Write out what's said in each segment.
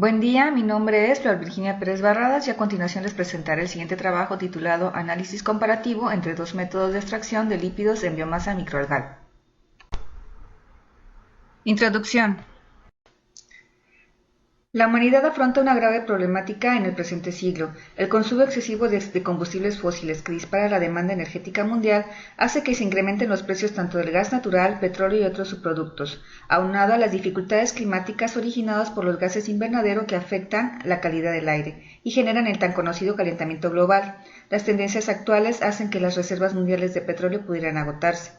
Buen día, mi nombre es Flor Virginia Pérez Barradas y a continuación les presentaré el siguiente trabajo titulado Análisis comparativo entre dos métodos de extracción de lípidos en biomasa microalgal. Introducción. La humanidad afronta una grave problemática en el presente siglo. El consumo excesivo de combustibles fósiles que dispara la demanda energética mundial hace que se incrementen los precios tanto del gas natural, petróleo y otros subproductos, aunado a las dificultades climáticas originadas por los gases invernadero que afectan la calidad del aire y generan el tan conocido calentamiento global. Las tendencias actuales hacen que las reservas mundiales de petróleo pudieran agotarse,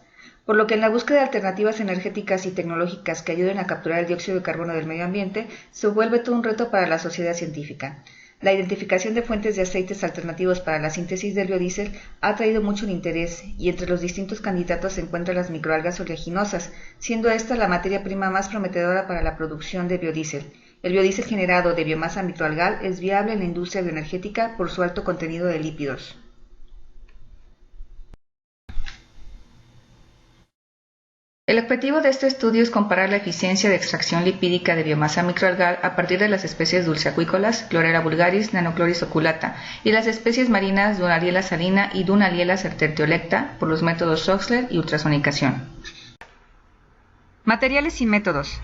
por lo que en la búsqueda de alternativas energéticas y tecnológicas que ayuden a capturar el dióxido de carbono del medio ambiente se vuelve todo un reto para la sociedad científica. La identificación de fuentes de aceites alternativos para la síntesis del biodiesel ha traído mucho interés y entre los distintos candidatos se encuentran las microalgas oleaginosas, siendo esta la materia prima más prometedora para la producción de biodiesel. El biodiesel generado de biomasa microalgal es viable en la industria bioenergética por su alto contenido de lípidos. El objetivo de este estudio es comparar la eficiencia de extracción lipídica de biomasa microalgal a partir de las especies dulceacuícolas, Chlorella vulgaris, Nannochloris oculata, y las especies marinas Dunaliella salina y Dunaliella tertiolecta por los métodos Soxhler y ultrasonicación. Materiales y métodos.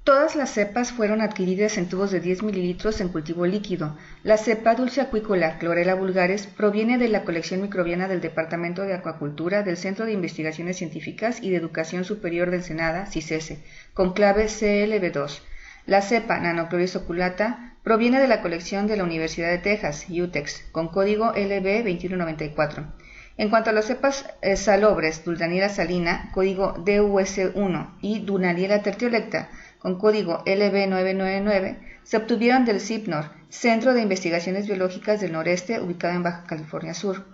Todas las cepas fueron adquiridas en tubos de 10 ml en cultivo líquido. La cepa dulceacuícola Chlorella vulgaris proviene de la colección microbiana del Departamento de Acuacultura del Centro de Investigaciones Científicas y de Educación Superior de Ensenada, CICESE, con clave CLB2. La cepa Nannochloris oculata proviene de la colección de la Universidad de Texas, UTEX, con código LB2194. En cuanto a las cepas salobres, Dunaliella salina, código DUS1, y Dunaliella tertiolecta, con código LB999, se obtuvieron del CIPNOR, Centro de Investigaciones Biológicas del Noreste, ubicado en Baja California Sur.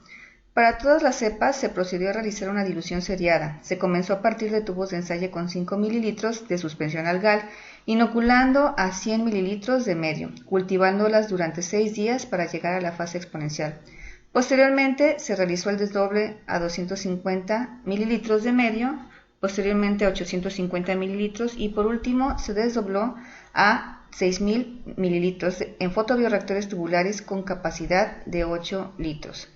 Para todas las cepas se procedió a realizar una dilución seriada. Se comenzó a partir de tubos de ensayo con 5 ml de suspensión algal, inoculando a 100 ml de medio, cultivándolas durante 6 días para llegar a la fase exponencial. Posteriormente se realizó el desdoble a 250 ml de medio, posteriormente a 850 ml y por último se desdobló a 6000 ml en fotobioreactores tubulares con capacidad de 8 litros.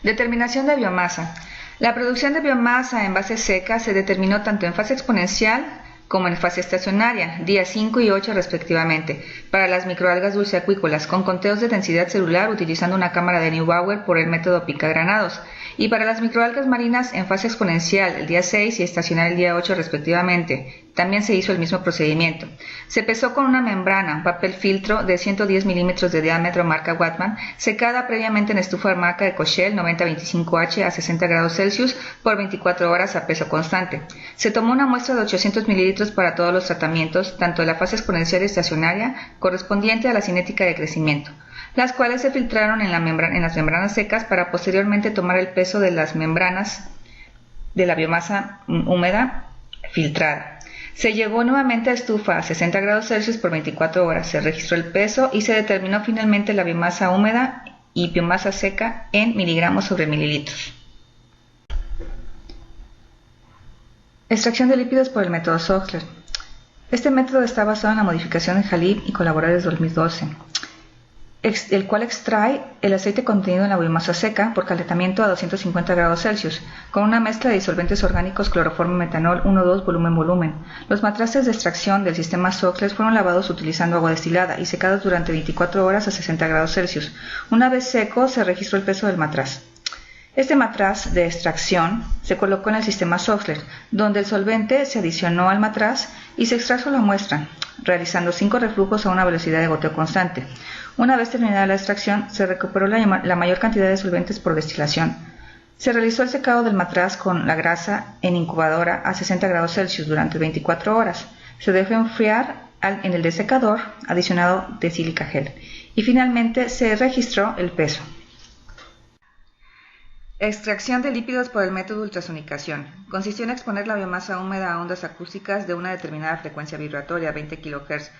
Determinación de biomasa. La producción de biomasa en base seca se determinó tanto en fase exponencial como en fase estacionaria, días 5 y 8 respectivamente, para las microalgas dulceacuícolas, con conteos de densidad celular utilizando una cámara de Neubauer por el método picagranados, y para las microalgas marinas en fase exponencial el día 6 y estacionaria el día 8 respectivamente. También se hizo el mismo procedimiento. Se pesó con una membrana, papel filtro de 110 milímetros de diámetro marca Wattmann, secada previamente en estufa marca de Kochel 9025H a 60 grados Celsius por 24 horas a peso constante. Se tomó una muestra de 800 mililitros para todos los tratamientos, tanto de la fase exponencial y estacionaria, correspondiente a la cinética de crecimiento, las cuales se filtraron en las membranas secas para posteriormente tomar el peso de las membranas de la biomasa húmeda filtrada. Se llevó nuevamente a estufa a 60 grados Celsius por 24 horas, se registró el peso y se determinó finalmente la biomasa húmeda y biomasa seca en miligramos sobre mililitros. Extracción de lípidos por el método Soxhler. Este método está basado en la modificación de Jalib y colaboradores de 2012. El cual extrae el aceite contenido en la biomasa seca por calentamiento a 250 grados Celsius, con una mezcla de disolventes orgánicos cloroformo metanol 1,2 volumen-volumen. Los matraces de extracción del sistema Soxhler fueron lavados utilizando agua destilada y secados durante 24 horas a 60 grados Celsius. Una vez seco, se registró el peso del matraz. Este matraz de extracción se colocó en el sistema Soxhler, donde el solvente se adicionó al matraz y se extrajo la muestra, realizando 5 reflujos a una velocidad de goteo constante. Una vez terminada la extracción, se recuperó la mayor cantidad de solventes por destilación. Se realizó el secado del matraz con la grasa en incubadora a 60 grados Celsius durante 24 horas. Se dejó enfriar en el desecador adicionado de sílica gel. Y finalmente se registró el peso. Extracción de lípidos por el método ultrasonicación. Consistió en exponer la biomasa húmeda a ondas acústicas de una determinada frecuencia vibratoria, 20 kHz,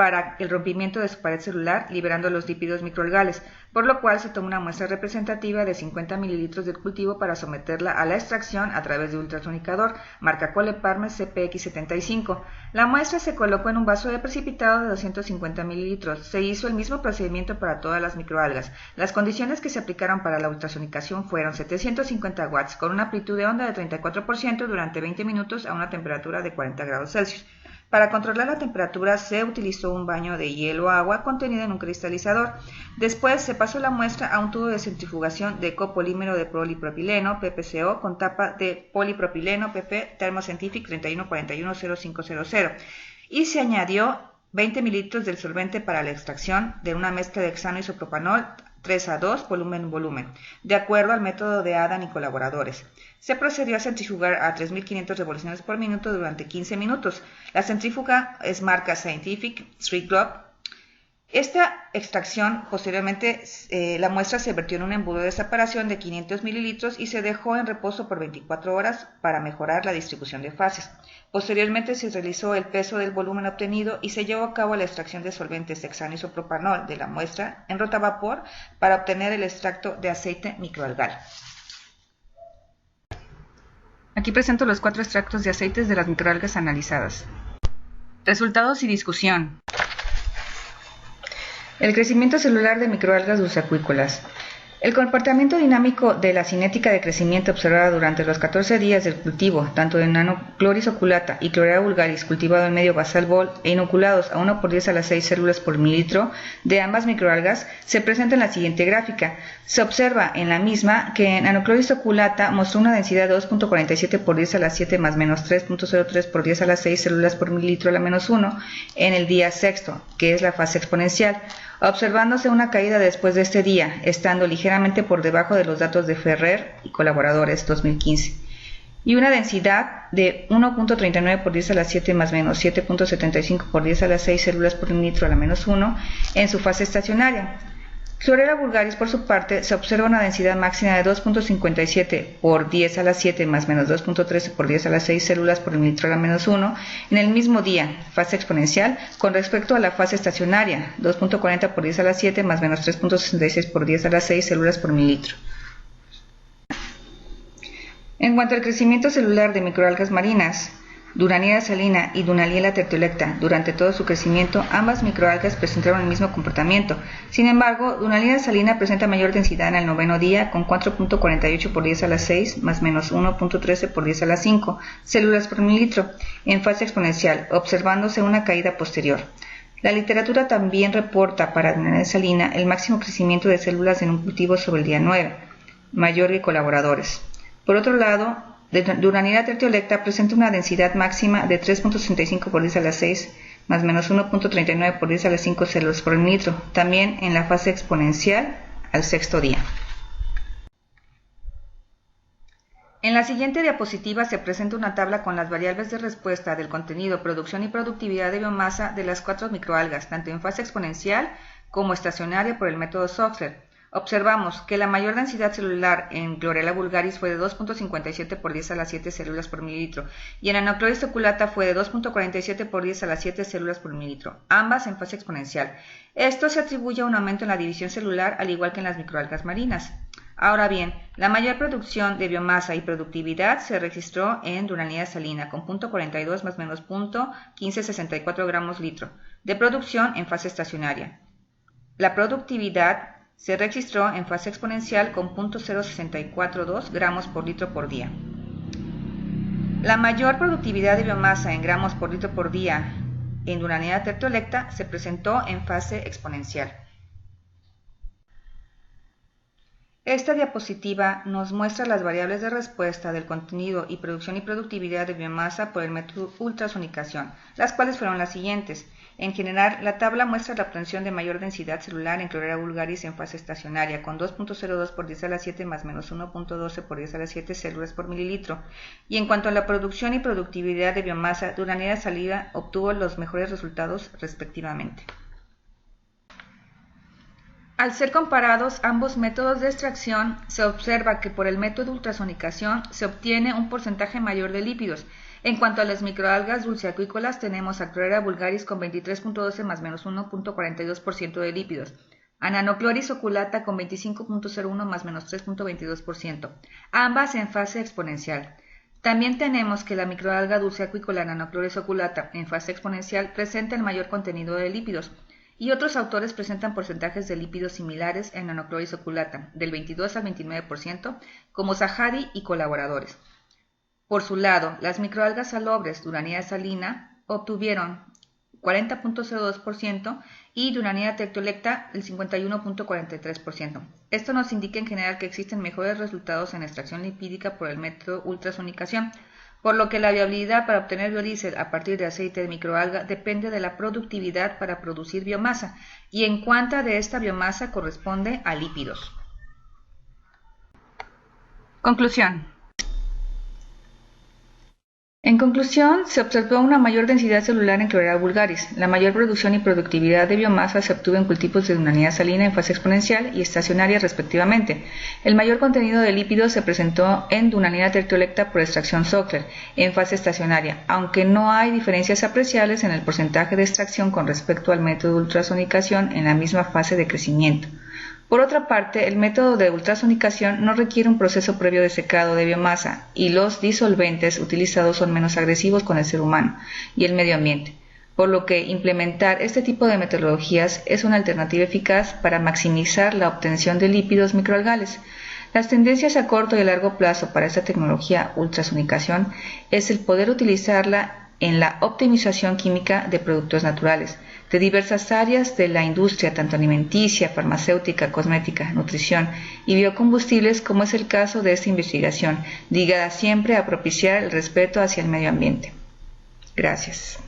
para el rompimiento de su pared celular, liberando los lípidos microalgales, por lo cual se toma una muestra representativa de 50 mililitros del cultivo para someterla a la extracción a través de ultrasonicador, marca Cole-Parmer CPX75. La muestra se colocó en un vaso de precipitado de 250 mililitros. Se hizo el mismo procedimiento para todas las microalgas. Las condiciones que se aplicaron para la ultrasonicación fueron 750 watts con una amplitud de onda de 34% durante 20 minutos a una temperatura de 40 grados Celsius. Para controlar la temperatura se utilizó un baño de hielo o agua contenido en un cristalizador. Después se pasó la muestra a un tubo de centrifugación de copolímero de polipropileno PPCO con tapa de polipropileno PP Thermoscientific 314105000 y se añadió 20 mililitros del solvente para la extracción de una mezcla de hexano isopropanol 3:2 volumen, de acuerdo al método de Adam y colaboradores. Se procedió a centrifugar a 3.500 revoluciones por minuto durante 15 minutos. La centrífuga es marca Scientific 3 Globe. Esta extracción, posteriormente, la muestra se vertió en un embudo de separación de 500 mililitros y se dejó en reposo por 24 horas para mejorar la distribución de fases. Posteriormente se realizó el peso del volumen obtenido y se llevó a cabo la extracción de solventes hexano isopropanol de la muestra en rotavapor para obtener el extracto de aceite microalgal. Aquí presento los 4 extractos de aceites de las microalgas analizadas. Resultados y discusión. El crecimiento celular de microalgas dulceacuícolas. El comportamiento dinámico de la cinética de crecimiento observada durante los 14 días del cultivo, tanto de Nanocloris oculata y Chlorella vulgaris cultivado en medio basal bol e inoculados a 1 por 10 a la 6 células por mililitro de ambas microalgas, se presenta en la siguiente gráfica. Se observa en la misma que Nanocloris oculata mostró una densidad de 2.47 por 10 a la 7 más menos 3.03 por 10 a la 6 células por mililitro a la menos 1 en el día sexto, que es la fase exponencial, observándose una caída después de este día, estando ligeramente por debajo de los datos de Ferrer y colaboradores 2015, y una densidad de 1.39 por 10 a la 7 más menos 7.75 por 10 a la 6 células por mililitro a la menos 1 en su fase estacionaria. Chlorella vulgaris, por su parte, se observa una densidad máxima de 2.57 por 10 a la 7 más menos 2.13 por 10 a la 6 células por mililitro a la menos 1 en el mismo día, fase exponencial, con respecto a la fase estacionaria, 2.40 por 10 a la 7 más menos 3.66 por 10 a la 6 células por mililitro. En cuanto al crecimiento celular de microalgas marinas, Dunaliella salina y Dunaliella tertiolecta, durante todo su crecimiento, ambas microalgas presentaron el mismo comportamiento. Sin embargo, Dunaliella salina presenta mayor densidad en el noveno día, con 4.48 por 10 a la 6 más menos 1.13 por 10 a la 5 células por mililitro, en fase exponencial, observándose una caída posterior. La literatura también reporta para Dunaliella salina el máximo crecimiento de células en un cultivo sobre el día 9, mayor que colaboradores. Por otro lado, Dunaliella tertiolecta presenta una densidad máxima de 3.65 por 10 a la 6 más menos 1.39 por 10 a la 5 células por mililitro, también en la fase exponencial al sexto día. En la siguiente diapositiva se presenta una tabla con las variables de respuesta del contenido, producción y productividad de biomasa de las 4 microalgas, tanto en fase exponencial como estacionaria por el método Softler. Observamos que la mayor densidad celular en Chlorella vulgaris fue de 2.57 por 10 a la 7 células por mililitro y en Nanocloris oculata fue de 2.47 por 10 a la 7 células por mililitro, ambas en fase exponencial. Esto se atribuye a un aumento en la división celular al igual que en las microalgas marinas. Ahora bien, la mayor producción de biomasa y productividad se registró en Dunaliella salina con 0.42 más menos 0.1564 gramos litro de producción en fase estacionaria. La productividad se registró en fase exponencial con 0.0642 gramos por litro por día. La mayor productividad de biomasa en gramos por litro por día en Dunaliella tertiolecta se presentó en fase exponencial. Esta diapositiva nos muestra las variables de respuesta del contenido y producción y productividad de biomasa por el método ultrasonicación, las cuales fueron las siguientes. En general, la tabla muestra la obtención de mayor densidad celular en Chlorella vulgaris en fase estacionaria, con 2.02 por 10 a la 7 más menos 1.12 por 10 a la 7 células por mililitro. Y en cuanto a la producción y productividad de biomasa, Dunaliella salina obtuvo los mejores resultados respectivamente. Al ser comparados ambos métodos de extracción, se observa que por el método de ultrasonicación se obtiene un porcentaje mayor de lípidos. En cuanto a las microalgas dulceacuícolas, tenemos a Chlorella vulgaris con 23.12 más menos 1.42% de lípidos, a Nanocloris oculata con 25.01 más menos 3.22%, ambas en fase exponencial. También tenemos que la microalga dulceacuícola Nanocloris oculata en fase exponencial presenta el mayor contenido de lípidos, y otros autores presentan porcentajes de lípidos similares en Nanocloris oculata, del 22 al 29%, como Zahadi y colaboradores. Por su lado, las microalgas salobres Duranía salina obtuvieron 40.02% y Duranía tertiolecta el 51.43%. Esto nos indica en general que existen mejores resultados en extracción lipídica por el método ultrasonicación, por lo que la viabilidad para obtener biodiesel a partir de aceite de microalga depende de la productividad para producir biomasa y en cuánta de esta biomasa corresponde a lípidos. Conclusión. En conclusión, se observó una mayor densidad celular en Chlorella vulgaris. La mayor producción y productividad de biomasa se obtuvo en cultivos de Duranía salina en fase exponencial y estacionaria respectivamente. El mayor contenido de lípidos se presentó en Duranía tertiolecta por extracción Zockler en fase estacionaria, aunque no hay diferencias apreciables en el porcentaje de extracción con respecto al método de ultrasonicación en la misma fase de crecimiento. Por otra parte, el método de ultrasonicación no requiere un proceso previo de secado de biomasa y los disolventes utilizados son menos agresivos con el ser humano y el medio ambiente, por lo que implementar este tipo de metodologías es una alternativa eficaz para maximizar la obtención de lípidos microalgales. Las tendencias a corto y a largo plazo para esta tecnología ultrasonicación es el poder utilizarla en la optimización química de productos naturales, de diversas áreas de la industria, tanto alimenticia, farmacéutica, cosmética, nutrición y biocombustibles, como es el caso de esta investigación, ligada siempre a propiciar el respeto hacia el medio ambiente. Gracias.